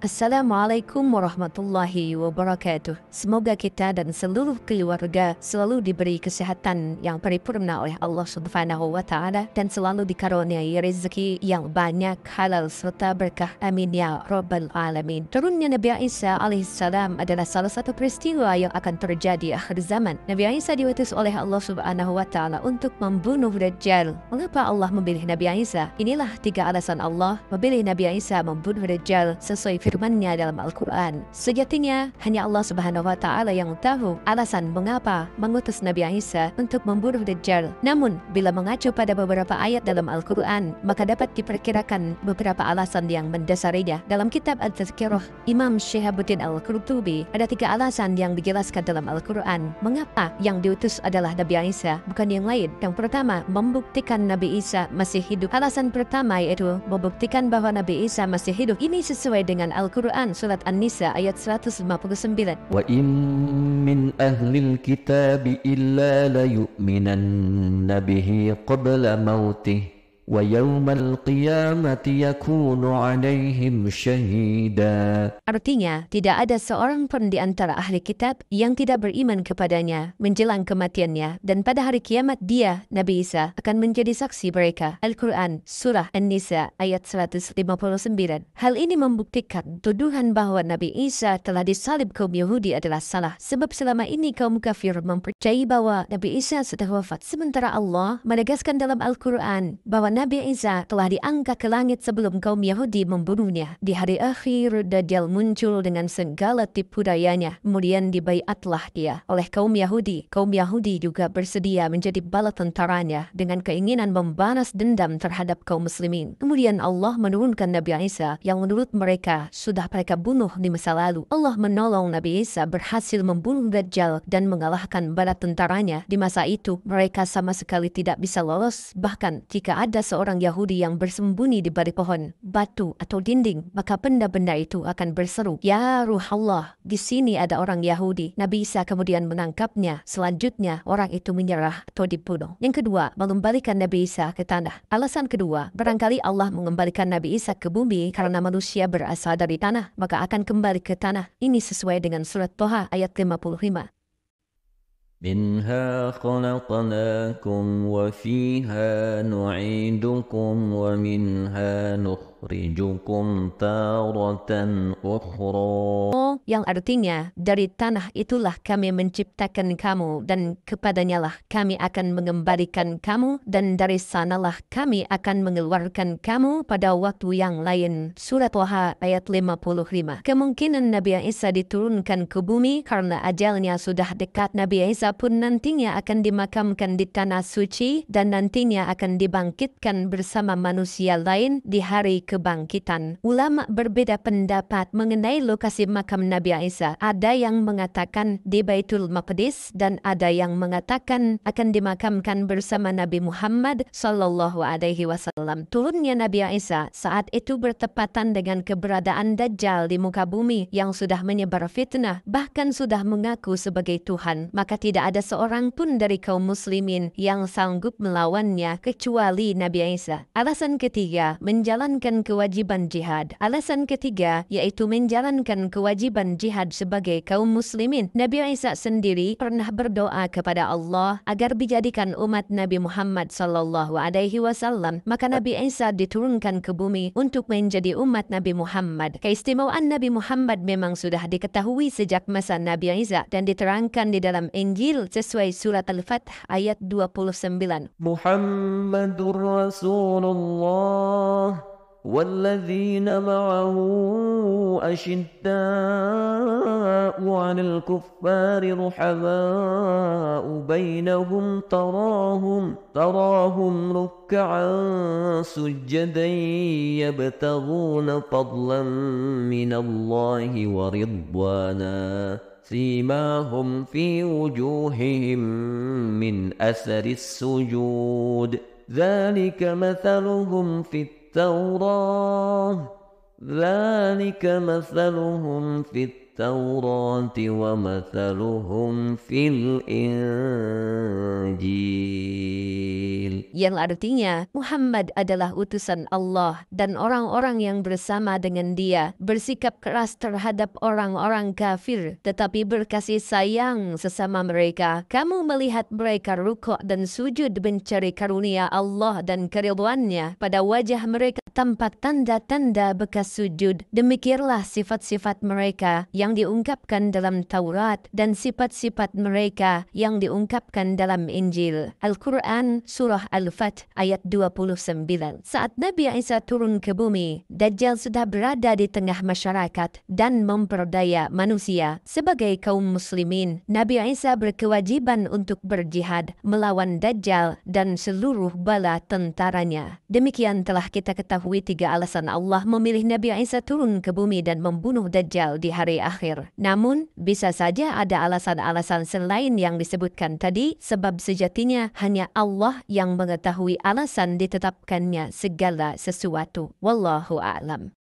Assalamualaikum warahmatullahi wabarakatuh. Semoga kita dan seluruh keluarga selalu diberi kesehatan yang paripurna oleh Allah Subhanahu wa Ta'ala dan selalu dikaruniai rezeki yang banyak, halal serta berkah. Amin ya Rabbal Alamin. Turunnya Nabi Isa alaihissalam adalah salah satu peristiwa yang akan terjadi akhir zaman. Nabi Isa diutus oleh Allah Subhanahu wa Ta'ala untuk membunuh Dajjal. Mengapa Allah memilih Nabi Isa? Inilah 3 alasan Allah memilih Nabi Isa membunuh Dajjal sesuai firman-Nya dalam Al-Quran. Sejatinya hanya Allah Subhanahu wa Ta'ala yang tahu alasan mengapa mengutus Nabi Isa untuk membunuh Dajjal. Namun bila mengacu pada beberapa ayat dalam Al-Quran, maka dapat diperkirakan beberapa alasan yang mendasarinya. Dalam kitab Al-Tazkirah Imam Syihabuddin Al-Qurtubi, ada 3 alasan yang dijelaskan dalam Al-Quran mengapa yang diutus adalah Nabi Isa, bukan yang lain. Yang pertama, membuktikan Nabi Isa masih hidup. Alasan pertama yaitu membuktikan bahwa Nabi Isa masih hidup. Ini sesuai dengan Al-Quran surat An-Nisa ayat 159. Wa in min ahlil kitabi illa layu'minanna bihi qabla mautih wa yawmal qiyamati yakunu alaihim syahida. Artinya, tidak ada seorang pun di antara ahli kitab yang tidak beriman kepadanya menjelang kematiannya, dan pada hari kiamat dia, Nabi Isa, akan menjadi saksi mereka. Al-Quran surah An-Nisa ayat 159. Hal ini membuktikan tuduhan bahwa Nabi Isa telah disalib kaum Yahudi adalah salah, sebab selama ini kaum kafir mempercayai bahwa Nabi Isa sudah wafat, sementara Allah menegaskan dalam Al-Quran bahwa Nabi Isa telah diangkat ke langit sebelum kaum Yahudi membunuhnya. Di hari akhir, Dajjal muncul dengan segala tipu dayanya. Kemudian dibaiatlah dia oleh kaum Yahudi. Kaum Yahudi juga bersedia menjadi bala tentaranya dengan keinginan membalas dendam terhadap kaum muslimin. Kemudian Allah menurunkan Nabi Isa yang menurut mereka sudah mereka bunuh di masa lalu. Allah menolong Nabi Isa berhasil membunuh Dajjal dan mengalahkan bala tentaranya. Di masa itu, mereka sama sekali tidak bisa lolos. Bahkan jika ada seorang Yahudi yang bersembunyi di balik pohon, batu atau dinding, maka benda-benda itu akan berseru, "Ya Ruh Allah, di sini ada orang Yahudi." Nabi Isa kemudian menangkapnya. Selanjutnya orang itu menyerah atau dibunuh. Yang kedua, mengembalikan Nabi Isa ke tanah. Alasan kedua, barangkali Allah mengembalikan Nabi Isa ke bumi karena manusia berasal dari tanah, maka akan kembali ke tanah. Ini sesuai dengan surat Toha ayat 55. منها خلقناكم وفيها نعيدكم ومنها نخرجكم تارة أخرى. Yang artinya, dari tanah itulah kami menciptakan kamu dan kepadanyalah kami akan mengembalikan kamu dan dari sanalah kami akan mengeluarkan kamu pada waktu yang lain. Surat Toha ayat 55. Kemungkinan Nabi Isa diturunkan ke bumi karena ajalnya sudah dekat. Nabi Isa pun nantinya akan dimakamkan di tanah suci dan nantinya akan dibangkitkan bersama manusia lain di hari kebangkitan. Ulama berbeda pendapat mengenai lokasi makam Nabi Isa. Ada yang mengatakan di Baitul Maqdis dan ada yang mengatakan akan dimakamkan bersama Nabi Muhammad sallallahu alaihi wasallam. Turunnya Nabi Isa saat itu bertepatan dengan keberadaan Dajjal di muka bumi yang sudah menyebar fitnah, bahkan sudah mengaku sebagai Tuhan. Maka tidak ada seorang pun dari kaum muslimin yang sanggup melawannya kecuali Nabi Isa. Alasan ketiga, menjalankan kewajiban jihad. Alasan ketiga yaitu menjalankan kewajiban jihad sebagai kaum muslimin. Nabi Isa sendiri pernah berdoa kepada Allah agar dijadikan umat Nabi Muhammad sallallahu alaihi wasallam. Maka Nabi Isa diturunkan ke bumi untuk menjadi umat Nabi Muhammad. Keistimewaan Nabi Muhammad memang sudah diketahui sejak masa Nabi Isa dan diterangkan di dalam Injil sesuai surat Al-Fath ayat 29. Muhammadur Rasulullah والذين معه أشداء على الكفار رحماء بينهم تراهم ركعا سجدا يبتغون فضلا من الله ورضوانا سيماهم في وجوههم من أثر السجود ذلك مثلهم في التوراة التوراة ومثلهم في الإنجيل. Yang artinya Muhammad adalah utusan Allah dan orang-orang yang bersama dengan dia bersikap keras terhadap orang-orang kafir tetapi berkasih sayang sesama mereka. Kamu melihat mereka rukuk dan sujud mencari karunia Allah dan keridhaannya pada wajah mereka tanpa tanda-tanda bekas sujud. Demikianlah sifat-sifat mereka yang diungkapkan dalam Taurat dan sifat-sifat mereka yang diungkapkan dalam Injil. Al-Quran Surah Al-Fath ayat 29. Saat Nabi Isa turun ke bumi, Dajjal sudah berada di tengah masyarakat dan memperdaya manusia. Sebagai kaum muslimin, Nabi Isa berkewajiban untuk berjihad melawan Dajjal dan seluruh bala tentaranya. Demikian telah kita ketahui 3 alasan Allah memilih Nabi Isa turun ke bumi dan membunuh Dajjal di hari akhir. Namun, bisa saja ada alasan-alasan selain yang disebutkan tadi, sebab sejatinya hanya Allah yang mengetahui alasan ditetapkannya segala sesuatu. Wallahu a'lam.